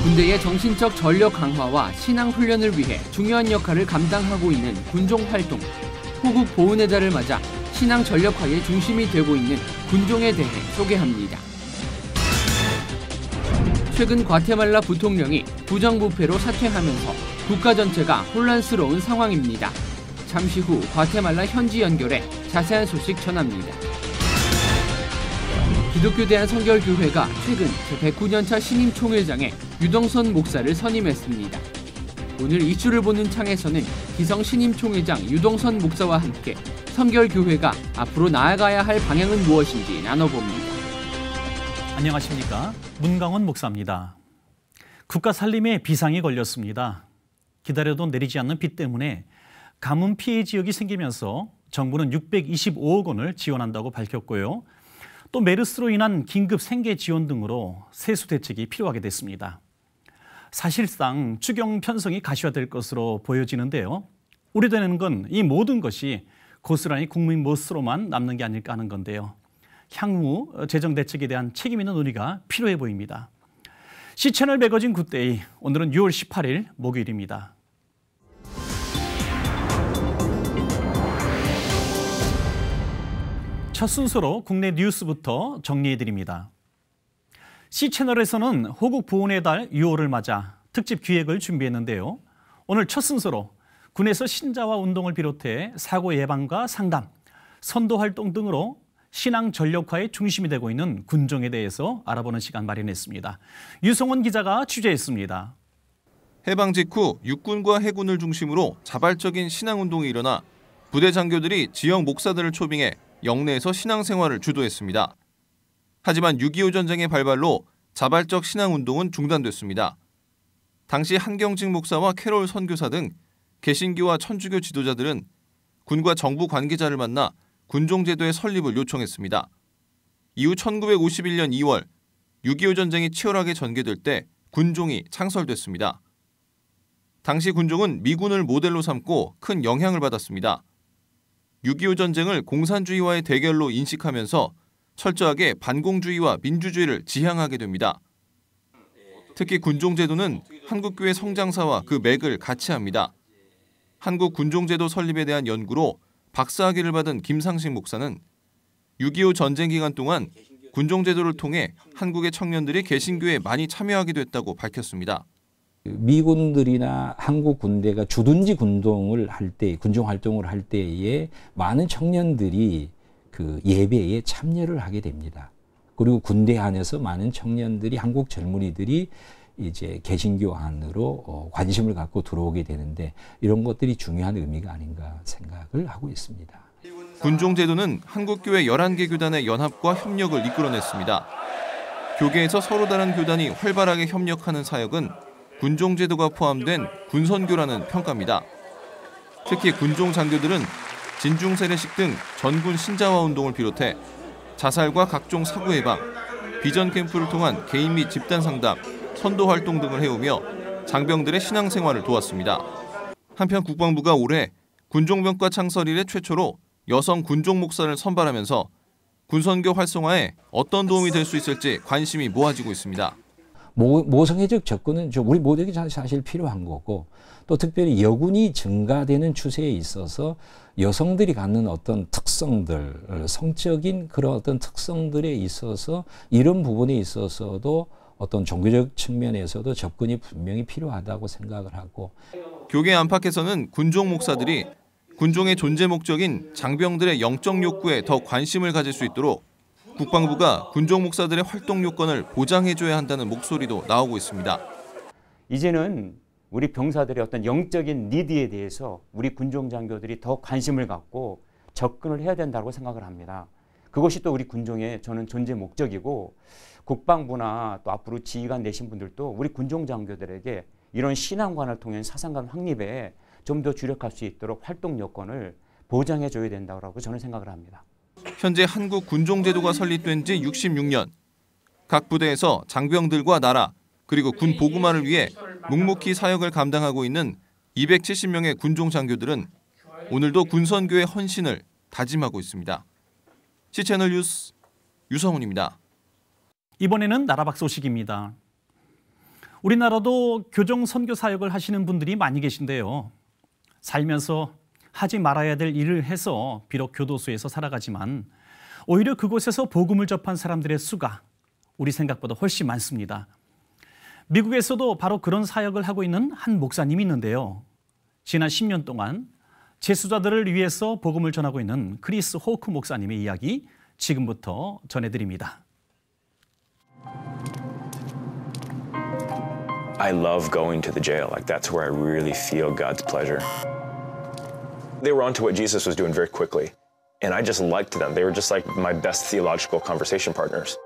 군대의 정신적 전력 강화와 신앙 훈련을 위해 중요한 역할을 감당하고 있는 군종 활동. 호국 보훈의 달을 맞아 신앙 전력화의 중심이 되고 있는 군종에 대해 소개합니다. 최근 과테말라 부통령이 부정부패로 사퇴하면서 국가 전체가 혼란스러운 상황입니다. 잠시 후 과테말라 현지 연결해 자세한 소식 전합니다. 기독교 대한성결교회가 최근 제109년차 신임 총회장에 유동선 목사를 선임했습니다. 오늘 이슈를 보는 창에서는 기성 신임 총회장 유동선 목사와 함께 성결교회가 앞으로 나아가야 할 방향은 무엇인지 나눠봅니다. 안녕하십니까? 문강원 목사입니다. 국가 살림에 비상이 걸렸습니다. 기다려도 내리지 않는 비 때문에 가뭄 피해 지역이 생기면서 정부는 625억 원을 지원한다고 밝혔고요. 또 메르스로 인한 긴급 생계 지원 등으로 세수 대책이 필요하게 됐습니다. 사실상 추경 편성이 가시화될 것으로 보여지는데요. 우려되는 건 이 모든 것이 고스란히 국민 몫으로만 남는 게 아닐까 하는 건데요. 향후 재정 대책에 대한 책임 있는 논의가 필요해 보입니다. C채널 매거진 굿데이, 오늘은 6월 18일 목요일입니다. 첫 순서로 국내 뉴스부터 정리해드립니다. C채널에서는 호국 보훈의 달 6월을 맞아 특집 기획을 준비했는데요. 오늘 첫 순서로 군에서 신자화 운동을 비롯해 사고 예방과 상담, 선도 활동 등으로 신앙 전력화의 중심이 되고 있는 군종에 대해서 알아보는 시간 마련했습니다. 유성원 기자가 취재했습니다. 해방 직후 육군과 해군을 중심으로 자발적인 신앙운동이 일어나 부대 장교들이 지역 목사들을 초빙해 영내에서 신앙생활을 주도했습니다. 하지만 6.25 전쟁의 발발로 자발적 신앙운동은 중단됐습니다. 당시 한경직 목사와 캐롤 선교사 등 개신교와 천주교 지도자들은 군과 정부 관계자를 만나 군종제도의 설립을 요청했습니다. 이후 1951년 2월 6.25 전쟁이 치열하게 전개될 때 군종이 창설됐습니다. 당시 군종은 미군을 모델로 삼고 큰 영향을 받았습니다. 6.25 전쟁을 공산주의와의 대결로 인식하면서 철저하게 반공주의와 민주주의를 지향하게 됩니다. 특히 군종제도는 한국교회 성장사와 그 맥을 같이 합니다. 한국 군종제도 설립에 대한 연구로 박사학위를 받은 김상식 목사는 6.25 전쟁 기간 동안 군종제도를 통해 한국의 청년들이 개신교에 많이 참여하게 됐다고 밝혔습니다. 미군들이나 한국 군대가 주둔지 군동을 할 때, 군종 활동을 할 때에 많은 청년들이 그 예배에 참여를 하게 됩니다. 그리고 군대 안에서 많은 청년들이, 한국 젊은이들이 이제 개신교 안으로 관심을 갖고 들어오게 되는데 이런 것들이 중요한 의미가 아닌가 생각을 하고 있습니다. 군종제도는 한국교회 11개 교단의 연합과 협력을 이끌어냈습니다. 교계에서 서로 다른 교단이 활발하게 협력하는 사역은 군종제도가 포함된 군선교라는 평가입니다. 특히 군종 장교들은 진중 세례식 등 전군 신자화 운동을 비롯해 자살과 각종 사고 예방, 비전 캠프를 통한 개인 및 집단 상담, 선도 활동 등을 해오며 장병들의 신앙생활을 도왔습니다. 한편 국방부가 올해 군종병과 창설 이래 최초로 여성 군종 목사를 선발하면서 군선교 활성화에 어떤 도움이 될 수 있을지 관심이 모아지고 있습니다. 모성애적 접근은 우리 모두에게 사실 필요한 거고, 또 특별히 여군이 증가되는 추세에 있어서 여성들이 갖는 어떤 특성들, 성적인 그런 어떤 특성들에 있어서 이런 부분에 있어서도 어떤 종교적 측면에서도 접근이 분명히 필요하다고 생각을 하고, 교계 안팎에서는 군종 목사들이 군종의 존재 목적인 장병들의 영적 욕구에 더 관심을 가질 수 있도록 국방부가 군종 목사들의 활동 요건을 보장해줘야 한다는 목소리도 나오고 있습니다. 이제는 우리 병사들의 어떤 영적인 니드에 대해서 우리 군종 장교들이 더 관심을 갖고 접근을 해야 된다고 생각을 합니다. 그것이 또 우리 군종의 저는 존재 목적이고, 국방부나 또 앞으로 지휘관 내신 분들도 우리 군종 장교들에게 이런 신앙관을 통한 사상관 확립에 좀 더 주력할 수 있도록 활동 여건을 보장해줘야 된다고 저는 생각을 합니다. 현재 한국 군종제도가 설립된 지 66년. 각 부대에서 장병들과 나라, 그리고 군 보급만을 위해 묵묵히 사역을 감당하고 있는 270명의 군종 장교들은 오늘도 군선교의 헌신을 다짐하고 있습니다. C채널 뉴스 유성훈입니다. 이번에는 나라밖 소식입니다. 우리나라도 교정 선교 사역을 하시는 분들이 많이 계신데요. 살면서 하지 말아야 될 일을 해서 비록 교도소에서 살아가지만 오히려 그곳에서 복음을 접한 사람들의 수가 우리 생각보다 훨씬 많습니다. 미국에서도 바로 그런 사역을 하고 있는 한 목사님이 있는데요. 지난 10년 동안 재수자들을 위해서 복음을 전하고 있는 크리스 호크 목사님의 이야기 지금부터 전해드립니다. I love going to the jail. Like that's where I really feel God's pleasure. They were onto what Jesus was doing very quickly. And I just liked them. They were just like my best theological conversation partners.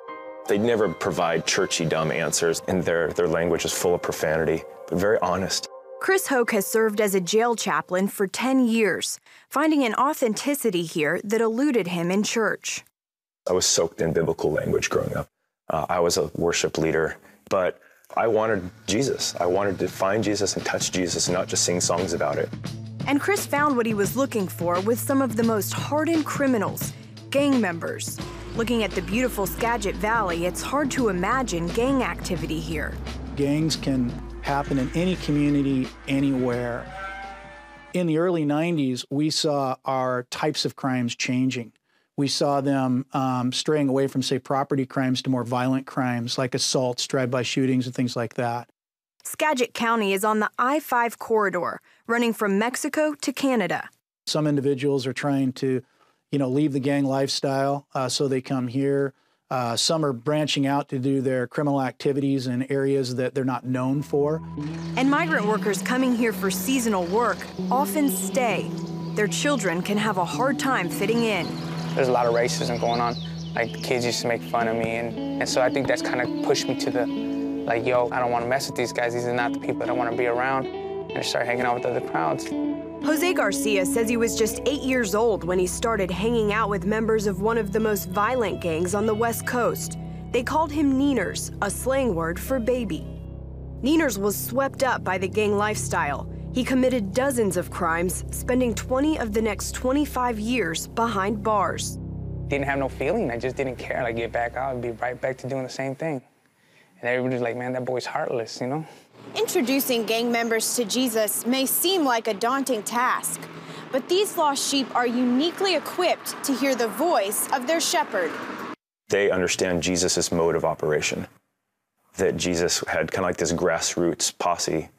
They'd never provide churchy, dumb answers, and their language is full of profanity, but very honest. Chris Hoke has served as a jail chaplain for 10 years, finding an authenticity here that eluded him in church. I was soaked in biblical language growing up. I was a worship leader, but I wanted Jesus. I wanted to find Jesus and touch Jesus, not just sing songs about it. And Chris found what he was looking for with some of the most hardened criminals, gang members. Looking at the beautiful Skagit Valley, it's hard to imagine gang activity here. Gangs can happen in any community, anywhere. In the early 90s, we saw our types of crimes changing. We saw them straying away from, say, property crimes to more violent crimes like assaults, drive-by shootings, and things like that. Skagit County is on the I-5 corridor, running from Mexico to Canada. Some individuals are trying to, leave the gang lifestyle, so they come here. Some are branching out to do their criminal activities in areas that they're not known for. And migrant workers coming here for seasonal work often stay. Their children can have a hard time fitting in. There's a lot of racism going on. Like, the kids used to make fun of me, and so I think that's kind of pushed me to the, I don't want to mess with these guys. These are not the people that I want to be around, and I start hanging out with other crowds. Jose Garcia says he was just 8 years old when he started hanging out with members of one of the most violent gangs on the West Coast. They called him Nieners, a slang word for baby. Nieners was swept up by the gang lifestyle. He committed dozens of crimes, spending 20 of the next 25 years behind bars. Didn't have no feeling. I just didn't care. I'd get back out and be right back to doing the same thing. And everybody's like, man, that boy's heartless, Introducing gang members to Jesus may seem like a daunting task, but these lost sheep are uniquely equipped to hear the voice of their shepherd. They understand Jesus' mode of operation, that Jesus had kind of like this grassroots posse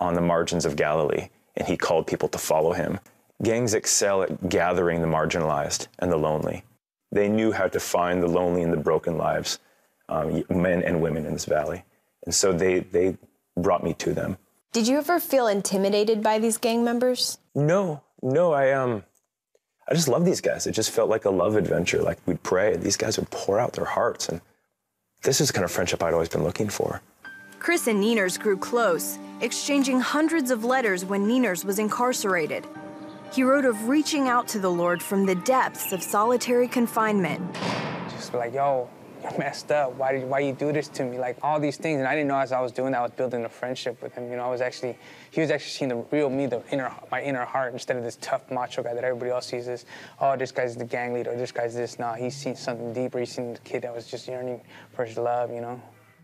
on the margins of Galilee, and he called people to follow him. Gangs excel at gathering the marginalized and the lonely. They knew how to find the lonely and the broken lives, men and women in this valley. And so they brought me to them. Did you ever feel intimidated by these gang members? No, I just love these guys. It just felt like a love adventure. Like we'd pray, these guys would pour out their hearts, and this is the kind of friendship I'd always been looking for. Chris and Nieners grew close, exchanging hundreds of letters when Nieners was incarcerated. He wrote of reaching out to the Lord from the depths of solitary confinement. Just like, yo, you're messed up. Why you do this to me? Like all these things, and I didn't know as I was doing that, I was building a friendship with him. He was actually seeing the real me, my inner heart, instead of this tough macho guy that everybody else sees as, oh, this guy's the gang leader, or this guy's this. No, he's seen something deeper. He's seen the kid that was just yearning for his love,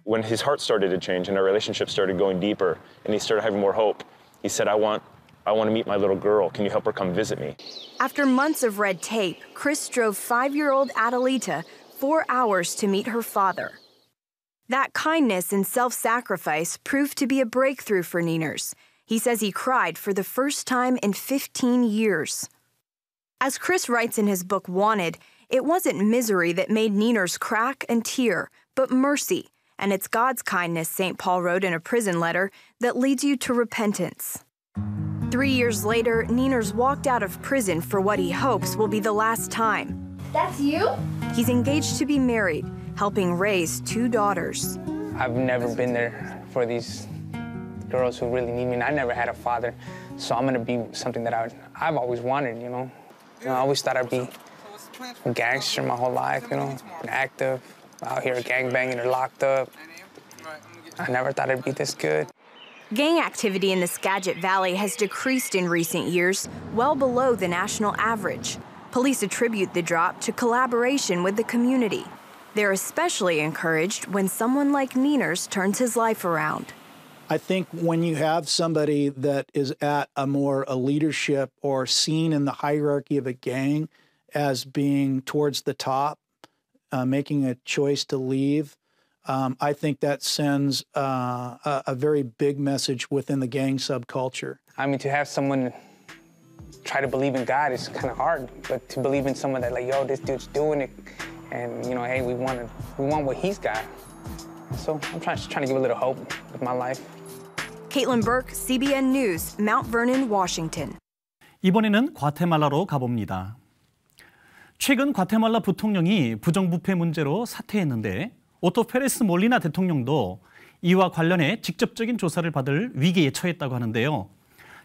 When his heart started to change and our relationship started going deeper, and he started having more hope, he said, I want to meet my little girl. Can you help her come visit me? After months of red tape, Chris drove 5-year-old Adelita 4 hours to meet her father. That kindness and self-sacrifice proved to be a breakthrough for Nieners. He says he cried for the first time in 15 years. As Chris writes in his book, Wanted, it wasn't misery that made Nieners crack and tear, but mercy. And it's God's kindness, St. Paul wrote in a prison letter, that leads you to repentance. 3 years later, Nieners walked out of prison for what he hopes will be the last time. That's you? He's engaged to be married, helping raise 2 daughters. I've never been there for these girls who really need me, and I never had a father, so I'm gonna be something that I've always wanted, I always thought I'd be a gangster my whole life, active, out here gangbanging or locked up. I never thought I'd be this good. Gang activity in the Skagit Valley has decreased in recent years, well below the national average. Police attribute the drop to collaboration with the community. They're especially encouraged when someone like Nieners turns his life around. I think when you have somebody that is at a leadership or seen in the hierarchy of a gang as being towards the top, making a choice to leave, I think that sends a very big message within the gang subculture. I mean, to have someone try to believe in God is kind of hard, but to believe in someone that, like, yo, this dude's doing it, and, you know, hey, we want what he's got. So I'm trying to give a little hope with my life. Caitlin Burke, CBN News, Mount Vernon, Washington. 이번에는 과테말라로 가봅니다. 최근 과테말라 부통령이 부정부패 문제로 사퇴했는데 오토 페레스 몰리나 대통령도 이와 관련해 직접적인 조사를 받을 위기에 처했다고 하는데요.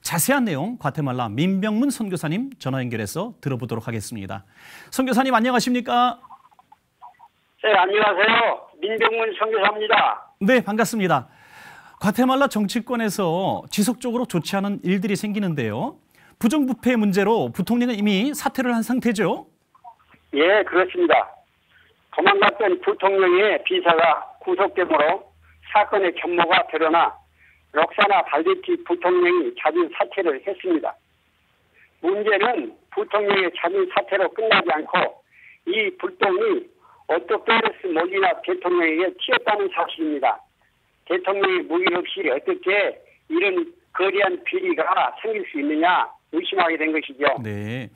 자세한 내용 과테말라 민병문 선교사님 전화 연결해서 들어보도록 하겠습니다. 선교사님 안녕하십니까? 네, 안녕하세요. 민병문 선교사입니다. 네, 반갑습니다. 과테말라 정치권에서 지속적으로 좋지 않은 일들이 생기는데요. 부정부패 문제로 부통령은 이미 사퇴를 한 상태죠? 예, 그렇습니다. 도망갔던 부통령의 비서가 구속됨으로 사건의 전모가 드러나 록사나 발데티 부통령이 자진 사퇴를 했습니다. 문제는 부통령의 자진 사퇴로 끝나지 않고 이 불똥이 오토 페레스 몰리나 대통령에게 튀었다는 사실입니다. 대통령이 무기 없이 어떻게 이런 거대한 비리가 생길 수 있느냐 의심하게 된 것이죠. 네.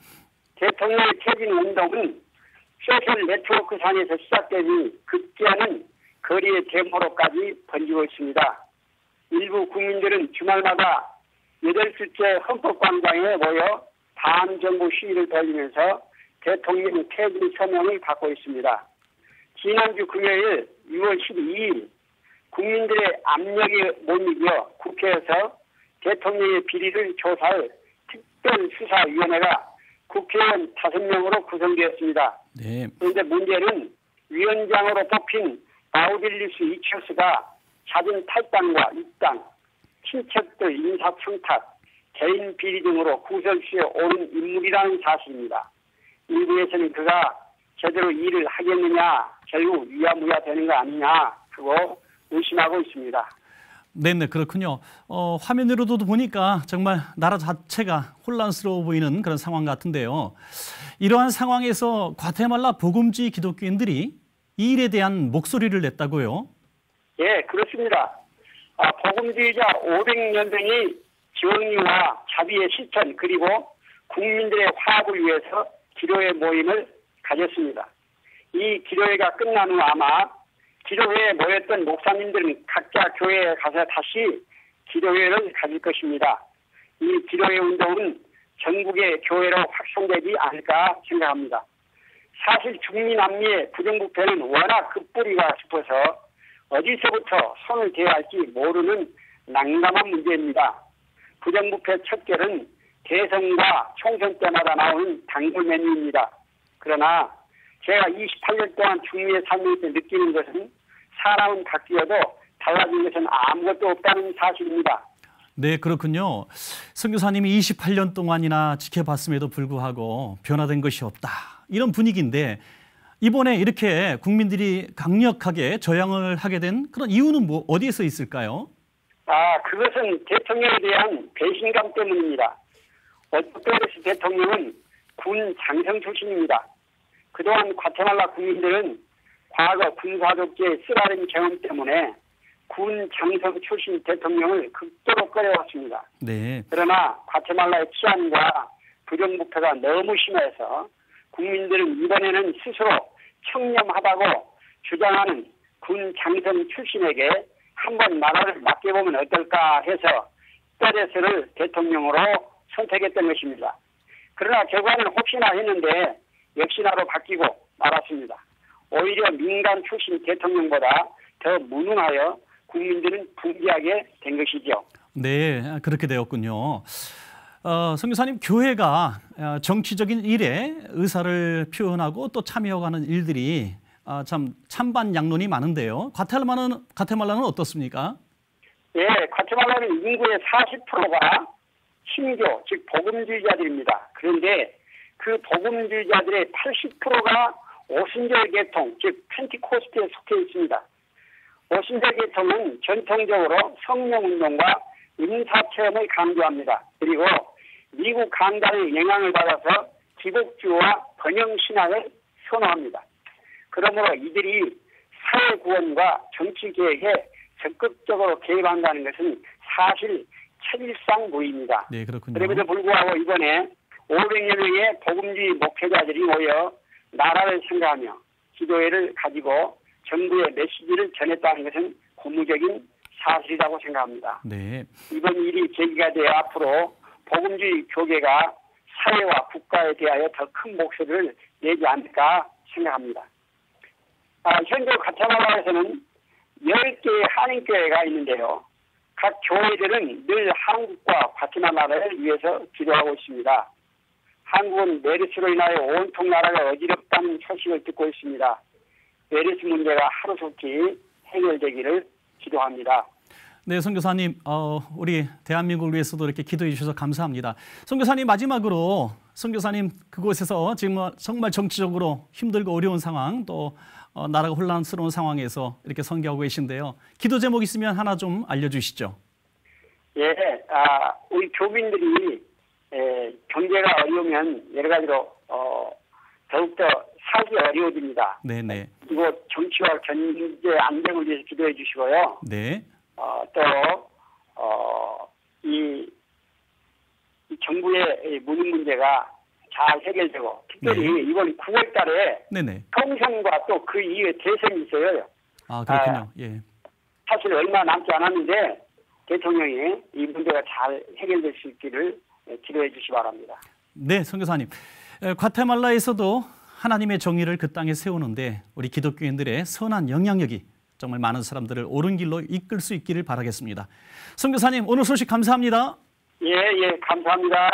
대통령의 퇴진 운동은 소셜 네트워크 상에서 시작되니 급기야는 거리의 데모로까지 번지고 있습니다. 일부 국민들은 주말마다 8수째 헌법광장에 모여 반정부 시위를 벌이면서 대통령 퇴진 서명을 받고 있습니다. 지난주 금요일 6월 12일 국민들의 압력에 못 이겨 국회에서 대통령의 비리를 조사할 특별수사위원회가 국회의원 5명으로 구성되었습니다. 네. 그런데 문제는 위원장으로 뽑힌 바우딜리스 이치우스가 자진 탈당과 입당, 친척들 인사청탁, 개인 비리 등으로 구설수에 오른 인물이라는 사실입니다. 일부에서는 그가 제대로 일을 하겠느냐, 결국 위야무야 되는 거 아니냐, 그거 의심하고 있습니다. 네, 그렇군요. 화면으로도 보니까 정말 나라 자체가 혼란스러워 보이는 그런 상황 같은데요. 이러한 상황에서 과테말라 복음주의 기독교인들이 이 일에 대한 목소리를 냈다고요? 예, 그렇습니다. 복음주의자 500여 명이 정의와 자비의 실천 그리고 국민들의 화합을 위해서 기도회 모임을 가졌습니다. 이 기도회가 끝난 후 아마 기도회에 모였던 목사님들은 각자 교회에 가서 다시 기도회를 가질 것입니다. 이 기도회 운동은 전국의 교회로 확산되지 않을까 생각합니다. 사실 중미남미의 부정부패는 워낙 급뿌리가 싶어서 어디서부터 손을 대야 할지 모르는 난감한 문제입니다. 부정부패 척결은 대선과 총선 때마다 나오는 단골 메뉴입니다. 그러나 제가 28년 동안 중미에 살면서 느끼는 것은 사람은 바뀌어도 달라진 것은 아무것도 없다는 사실입니다. 네, 그렇군요. 선교사님이 28년 동안이나 지켜봤음에도 불구하고 변화된 것이 없다. 이런 분위기인데 이번에 이렇게 국민들이 강력하게 저항을 하게 된 그런 이유는 어디에서 있을까요? 그것은 대통령에 대한 배신감 때문입니다. 오토 페레스 대통령은 군 장성 출신입니다. 그동안 과테말라 국민들은 과거 군사독재의 쓰라린 경험 때문에 군 장성 출신 대통령을 극도로 꺼려왔습니다. 네. 그러나 과테말라의 치안과 부정부패가 너무 심해서 국민들은 이번에는 스스로 청렴하다고 주장하는 군 장성 출신에게 한번 나라를 맡겨보면 어떨까 해서 페레스를 대통령으로 선택했던 것입니다. 그러나 결과는 혹시나 했는데 역시나로 바뀌고 말았습니다. 오히려 민간 출신 대통령보다 더 무능하여 국민들은 분개하게 된 것이죠. 네, 그렇게 되었군요. 선교사님, 교회가 정치적인 일에 의사를 표현하고 또 참여하는 일들이 참 찬반 양론이 많은데요. 과테말라는 어떻습니까? 예, 과테말라는 인구의 40%가 신교, 즉 복음주의자들입니다. 그런데 그 복음주의자들의 80%가 오순절 계통, 즉 펜티코스트에 속해 있습니다. 오신절 계통은 전통적으로 성령운동과 인사체험을 강조합니다. 그리고 미국 강단의 영향을 받아서 기독교와 번영신학을 선호합니다. 그러므로 이들이 사회구원과 정치개혁에 적극적으로 개입한다는 것은 사실 차일상 무의입니다. 네, 그렇군요. 그럼에도 불구하고 이번에 500여 명의 복음주의 목회자들이 모여 나라를 생각하며 기도회를 가지고 정부의 메시지를 전했다는 것은 고무적인 사실이라고 생각합니다. 네. 이번 일이 계기가 되어 앞으로 복음주의 교계가 사회와 국가에 대하여 더 큰 목소리를 내지 않을까 생각합니다. 현재 과테말라에서는 10개의 한인교회가 있는데요. 각 교회들은 늘 한국과 과테말라를 위해서 기도하고 있습니다. 한국은 메르스로 인하여 온통 나라가 어지럽다는 소식을 듣고 있습니다. 메르스 문제가 하루속히 해결되기를 기도합니다. 네, 선교사님, 우리 대한민국을 위해서도 이렇게 기도해 주셔서 감사합니다. 선교사님, 마지막으로 선교사님 그곳에서 지금 정말 정치적으로 힘들고 어려운 상황, 또 나라가 혼란스러운 상황에서 이렇게 선교하고 계신데요. 기도 제목 있으면 하나 좀 알려주시죠. 예, 우리 교민들이 경제가 어려우면 여러 가지로 더욱더 살기 어려워집니다. 네네. 그리고 정치와 경제 안정을 위해서 기도해 주시고요. 네. 이 정부의 무능 문제가 잘 해결되고 특별히 네. 이번 9월 달에 네네. 총선과 또 그 이후에 대선이 있어요. 아, 그렇군요. 예. 사실 얼마 남지 않았는데 대통령이 이 문제가 잘 해결될 수 있기를 기도해 주시기 바랍니다. 네, 선교사님. 과테말라에서도 하나님의 정의를 그 땅에 세우는데 우리 기독교인들의 선한 영향력이 정말 많은 사람들을 옳은 길로 이끌 수 있기를 바라겠습니다. 선교사님, 오늘 소식 감사합니다. 예, 감사합니다.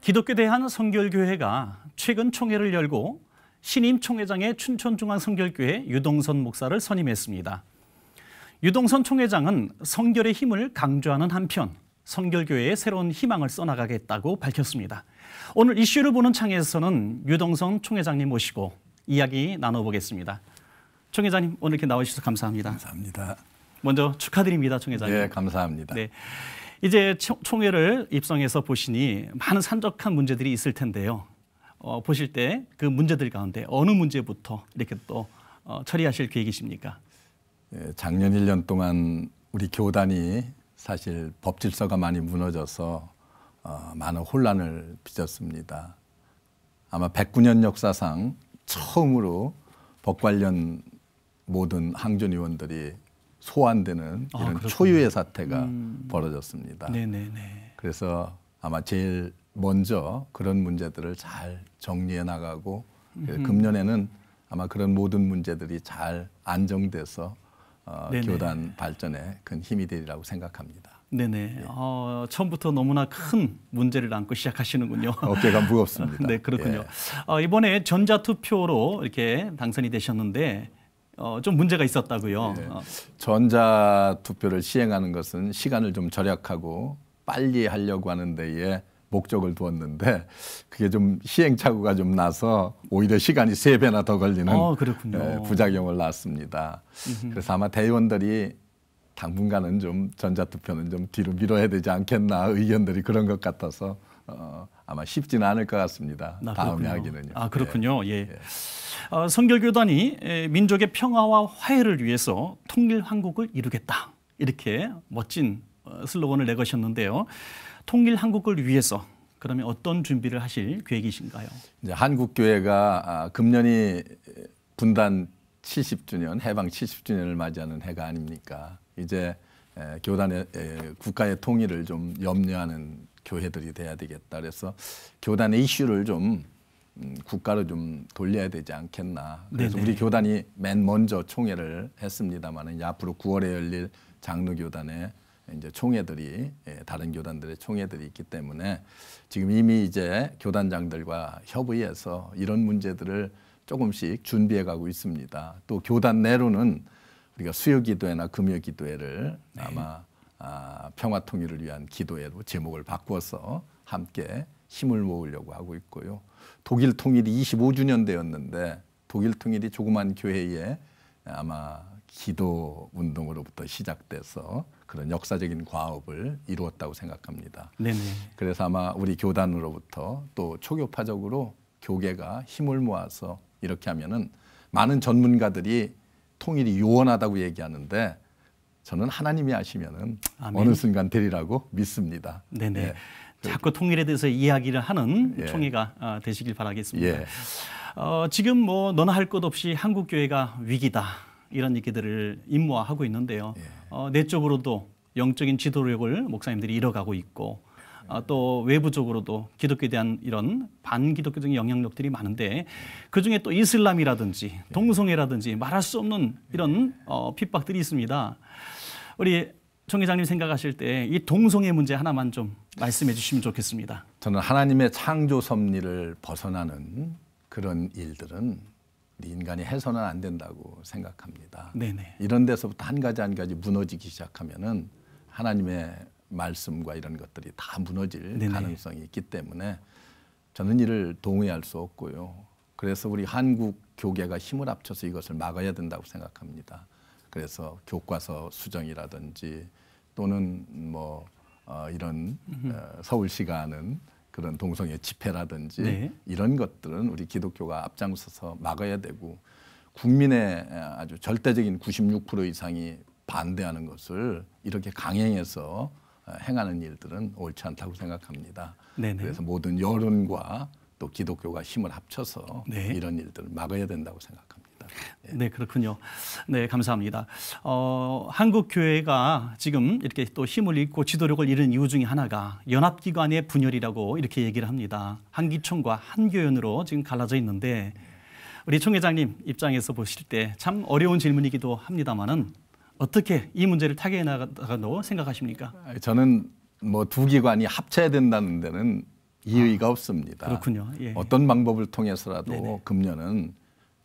기독교 대한선결교회가 최근 총회를 열고 신임 총회장의 춘천중앙선결교회 유동선 목사를 선임했습니다. 유동선 총회장은 선결의 힘을 강조하는 한편 선결교회에 새로운 희망을 써나가겠다고 밝혔습니다. 오늘 이슈를 보는 창에서는 유동선 총회장님 모시고 이야기 나눠보겠습니다. 총회장님, 오늘 이렇게 나와주셔서 감사합니다. 감사합니다. 먼저 축하드립니다, 총회장님. 네, 감사합니다. 네. 이제 총회를 입성해서 보시니 많은 산적한 문제들이 있을 텐데요. 보실 때 그 문제들 가운데 어느 문제부터 이렇게 또 처리하실 계획이십니까? 작년 1년 동안 우리 교단이 사실 법 질서가 많이 무너져서 많은 혼란을 빚었습니다. 아마 109년 역사상 처음으로 법 관련 모든 항전 의원들이 소환되는 이런 초유의 사태가 벌어졌습니다. 네네네. 그래서 아마 제일 먼저 그런 문제들을 잘 정리해 나가고 금년에는 아마 그런 모든 문제들이 잘 안정돼서 교단 발전에 큰 힘이 되리라고 생각합니다. 네네. 처음부터 너무나 큰 문제를 안고 시작하시는군요. 어깨가 무겁습니다. 네, 그렇군요. 이번에 전자투표로 이렇게 당선이 되셨는데 좀 문제가 있었다고요. 전자투표를 시행하는 것은 시간을 좀 절약하고 빨리 하려고 하는 데에 목적을 두었는데 그게 좀 시행착오가 좀 나서 오히려 시간이 3배나 더 걸리는 부작용을 낳습니다. 그래서 아마 대의원들이 당분간은 좀 전자투표는 좀 뒤로 미뤄야 되지 않겠나 의견들이 그런 것 같아서 아마 쉽지는 않을 것 같습니다. 다음에 하기는요. 아, 그렇군요. 예. 성결교단이 민족의 평화와 화해를 위해서 통일 한국을 이루겠다. 이렇게 멋진 슬로건을 내거셨는데요. 통일 한국을 위해서 그러면 어떤 준비를 하실 계획이신가요? 이제 한국교회가 금년이 분단 70주년, 해방 70주년을 맞이하는 해가 아닙니까? 이제 교단의 국가의 통일을 좀 염려하는 교회들이 돼야 되겠다. 그래서 교단의 이슈를 좀 국가로 좀 돌려야 되지 않겠나. 그래서 우리 교단이 맨 먼저 총회를 했습니다만 앞으로 9월에 열릴 장로교단의 이제 총회들이 다른 교단들의 총회들이 있기 때문에 지금 이미 이제 교단장들과 협의해서 이런 문제들을 조금씩 준비해 가고 있습니다. 또 교단 내로는 우리가 수요기도회나 금요기도회를 아마 평화 통일을 위한 기도회로 제목을 바꿔서 함께 힘을 모으려고 하고 있고요. 독일 통일이 25주년 되었는데 독일 통일이 조그만 교회에 아마 기도 운동으로부터 시작돼서 그런 역사적인 과업을 이루었다고 생각합니다. 네네. 그래서 아마 우리 교단으로부터 또 초교파적으로 교계가 힘을 모아서 이렇게 하면은 많은 전문가들이 통일이 요원하다고 얘기하는데 저는 하나님이 하시면은 어느 순간 되리라고 믿습니다. 네네. 예. 자꾸 통일에 대해서 이야기를 하는 총회가 되시길 바라겠습니다. 지금 뭐 너나 할 것 없이 한국교회가 위기다. 이런 얘기들을 임무화하고 있는데요. 내적으로도 영적인 지도력을 목사님들이 이뤄가고 있고 또 외부적으로도 기독교에 대한 이런 반기독교적인 영향력들이 많은데 그중에 또 이슬람이라든지 동성애라든지 말할 수 없는 이런 핍박들이 있습니다. 우리 총회장님 생각하실 때 이 동성애 문제 하나만 좀 말씀해 주시면 좋겠습니다. 저는 하나님의 창조 섭리를 벗어나는 그런 일들은 인간이 해서는 안 된다고 생각합니다. 네네. 이런 데서부터 한 가지 무너지기 시작하면은 하나님의 말씀과 이런 것들이 다 무너질 가능성이 있기 때문에 저는 이를 동의할 수 없고요. 그래서 우리 한국 교계가 힘을 합쳐서 이것을 막아야 된다고 생각합니다. 그래서 교과서 수정이라든지 또는 뭐 이런 서울시가 하는 그런 동성애 집회라든지 이런 것들은 우리 기독교가 앞장서서 막아야 되고 국민의 아주 절대적인 96% 이상이 반대하는 것을 이렇게 강행해서 행하는 일들은 옳지 않다고 생각합니다. 그래서 모든 여론과 또 기독교가 힘을 합쳐서 이런 일들을 막아야 된다고 생각합니다. 네, 그렇군요. 네, 감사합니다. 한국교회가 지금 이렇게 또 힘을 잃고 지도력을 잃은 이유 중에 하나가 연합기관의 분열이라고 이렇게 얘기를 합니다. 한기총과 한교연으로 지금 갈라져 있는데 우리 총회장님 입장에서 보실 때 참 어려운 질문이기도 합니다만은 어떻게 이 문제를 타개해 나가도 생각하십니까? 저는 뭐 두 기관이 합쳐야 된다는 데는 이의가 없습니다. 그렇군요. 어떤 방법을 통해서라도 금년은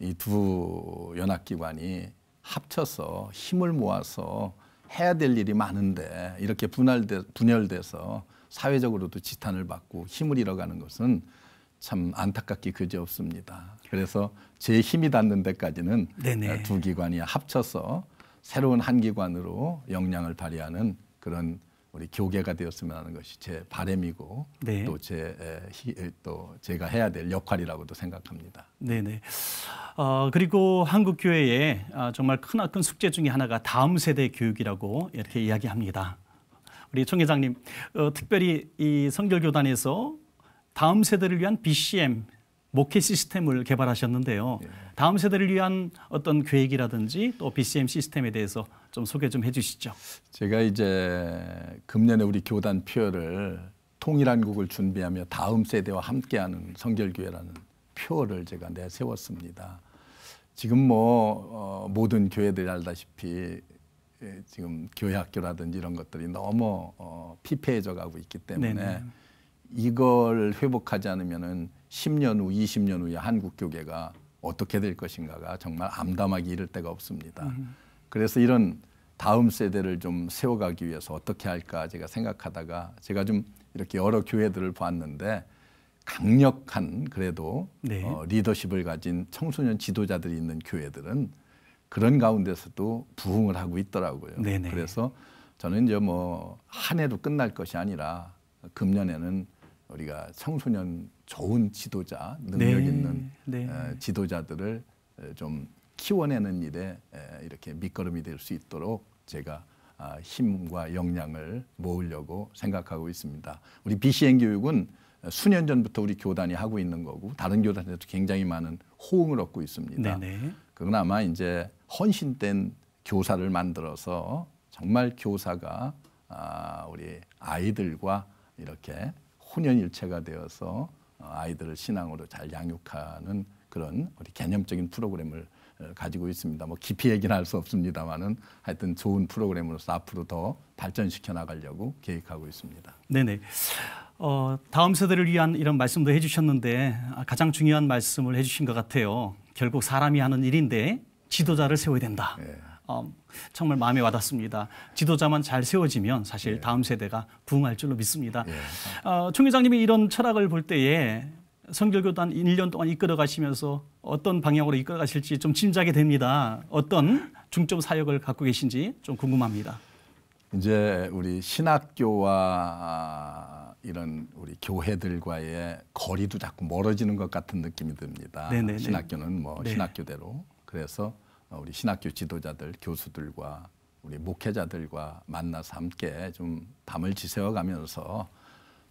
이 두 연합기관이 합쳐서 힘을 모아서 해야 될 일이 많은데 이렇게 분열돼서 사회적으로도 지탄을 받고 힘을 잃어가는 것은 참 안타깝기 그지없습니다. 그래서 제 힘이 닿는 데까지는 두 기관이 합쳐서 새로운 한 기관으로 역량을 발휘하는 그런 우리 교계가 되었으면 하는 것이 제 바람이고 또 제가 해야 될 역할이라고도 생각합니다. 네네. 그리고 한국교회에 정말 크나큰 숙제 중에 하나가 다음 세대 교육이라고 이렇게 이야기합니다. 우리 총회장님, 특별히 이 성결교단에서 다음 세대를 위한 BCM 목회 시스템을 개발하셨는데요. 다음 세대를 위한 어떤 계획이라든지 또 BCM 시스템에 대해서 좀 소개 좀 해주시죠. 제가 이제 금년에 우리 교단 표어를 통일한국을 준비하며 다음 세대와 함께하는 성결교회라는 표어를 제가 내세웠습니다. 지금 뭐 모든 교회들이 알다시피 지금 교회 학교라든지 이런 것들이 너무 피폐해져 가고 있기 때문에 이걸 회복하지 않으면은 10년 후, 20년 후에 한국 교계가 어떻게 될 것인가가 정말 암담하기 이를 데가 없습니다. 그래서 이런 다음 세대를 좀 세워가기 위해서 어떻게 할까 제가 생각하다가 제가 좀 이렇게 여러 교회들을 봤는데 강력한 그래도 네. 리더십을 가진 청소년 지도자들이 있는 교회들은 그런 가운데서도 부흥을 하고 있더라고요. 네네. 그래서 저는 이제 뭐 한 해도 끝날 것이 아니라 금년에는 우리가 청소년 좋은 지도자, 능력 있는 지도자들을 좀 키워내는 일에 이렇게 밑거름이 될 수 있도록 제가 힘과 역량을 모으려고 생각하고 있습니다. 우리 BCN 교육은 수년 전부터 우리 교단이 하고 있는 거고 다른 교단에도 굉장히 많은 호응을 얻고 있습니다. 네네. 그건 아마 이제 헌신된 교사를 만들어서 정말 교사가 우리 아이들과 이렇게 혼연일체가 되어서 아이들을 신앙으로 잘 양육하는 그런 우리 개념적인 프로그램을 가지고 있습니다. 뭐 깊이 얘기는 할 수 없습니다만은 하여튼 좋은 프로그램으로서 앞으로 더 발전시켜 나가려고 계획하고 있습니다. 네네. 다음 세대를 위한 이런 말씀도 해주셨는데 가장 중요한 말씀을 해주신 것 같아요. 결국 사람이 하는 일인데 지도자를 세워야 된다. 네. 정말 마음에 와닿습니다. 지도자만 잘 세워지면 사실 다음 세대가 부흥할 줄로 믿습니다. 총회장님이 이런 철학을 볼 때에 선결교단 1년 동안 이끌어 가시면서 어떤 방향으로 이끌어 가실지 좀 짐작이 됩니다. 어떤 중점 사역을 갖고 계신지 좀 궁금합니다. 이제 우리 신학교와 이런 우리 교회들과의 거리도 자꾸 멀어지는 것 같은 느낌이 듭니다. 네네네. 신학교는 뭐 신학교대로. 그래서 우리 신학교 지도자들, 교수들과 우리 목회자들과 만나서 함께 좀 밤을 지새워 가면서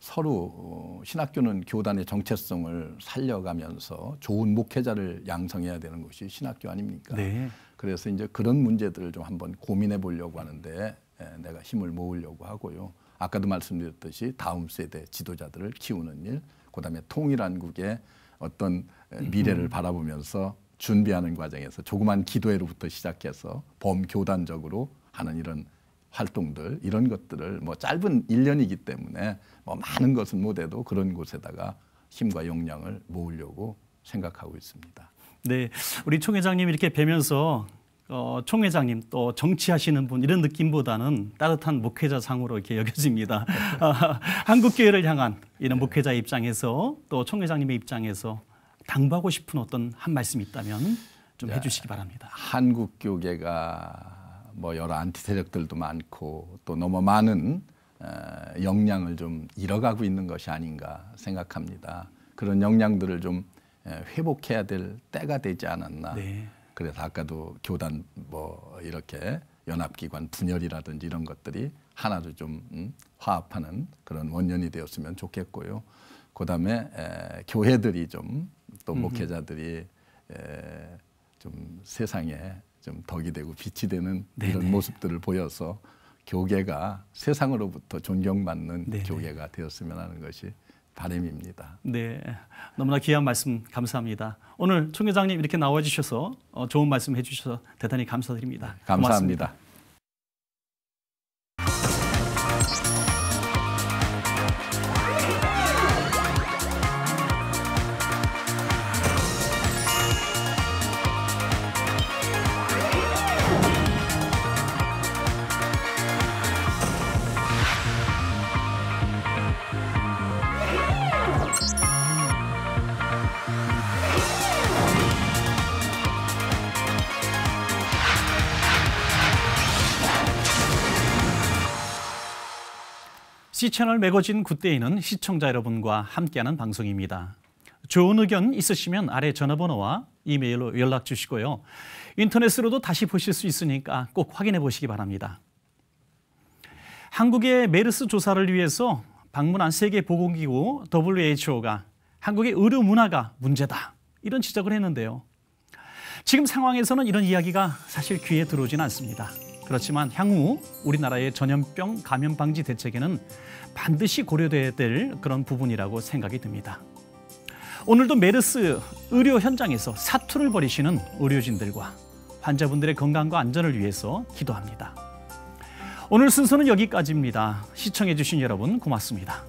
서로 신학교는 교단의 정체성을 살려가면서 좋은 목회자를 양성해야 되는 것이 신학교 아닙니까? 네. 그래서 이제 그런 문제들을 좀 한번 고민해 보려고 하는데 내가 힘을 모으려고 하고요. 아까도 말씀드렸듯이 다음 세대 지도자들을 키우는 일, 그다음에 통일한국의 어떤 미래를 바라보면서 준비하는 과정에서 조그만 기도회로부터 시작해서 범교단적으로 하는 이런 활동들, 이런 것들을 뭐 짧은 1년이기 때문에 뭐 많은 것은 못해도 그런 곳에다가 힘과 역량을 모으려고 생각하고 있습니다. 네, 우리 총회장님 이렇게 뵈면서 총회장님 또 정치하시는 분 이런 느낌보다는 따뜻한 목회자상으로 이렇게 여겨집니다. 한국교회를 향한 이런 목회자 입장에서 또 총회장님의 입장에서 당부하고 싶은 어떤 한 말씀이 있다면 좀 해주시기 바랍니다. 한국교회가 뭐 여러 안티 세력들도 많고 또 너무 많은 역량을 좀 잃어가고 있는 것이 아닌가 생각합니다. 그런 역량들을 좀 회복해야 될 때가 되지 않았나. 네. 그래서 아까도 교단 뭐 이렇게 연합기관 분열이라든지 이런 것들이 하나로 좀 화합하는 그런 원년이 되었으면 좋겠고요. 그다음에 교회들이 좀 또 목회자들이 좀 세상에 좀 덕이 되고 빛이 되는 이런 모습들을 보여서 교계가 세상으로부터 존경받는 교계가 되었으면 하는 것이 바람입니다. 네, 너무나 귀한 말씀 감사합니다. 오늘 총회장님 이렇게 나와주셔서 좋은 말씀 해주셔서 대단히 감사드립니다. 감사합니다. 고맙습니다. C채널 매거진 굿데이는 시청자 여러분과 함께하는 방송입니다. 좋은 의견 있으시면 아래 전화번호와 이메일로 연락 주시고요. 인터넷으로도 다시 보실 수 있으니까 꼭 확인해 보시기 바랍니다. 한국의 메르스 조사를 위해서 방문한 세계보건기구 WHO가 한국의 의료 문화가 문제다 이런 지적을 했는데요. 지금 상황에서는 이런 이야기가 사실 귀에 들어오지는 않습니다. 그렇지만 향후 우리나라의 전염병 감염 방지 대책에는 반드시 고려돼야 될 그런 부분이라고 생각이 듭니다. 오늘도 메르스 의료 현장에서 사투를 벌이시는 의료진들과 환자분들의 건강과 안전을 위해서 기도합니다. 오늘 순서는 여기까지입니다. 시청해 주신 여러분 고맙습니다.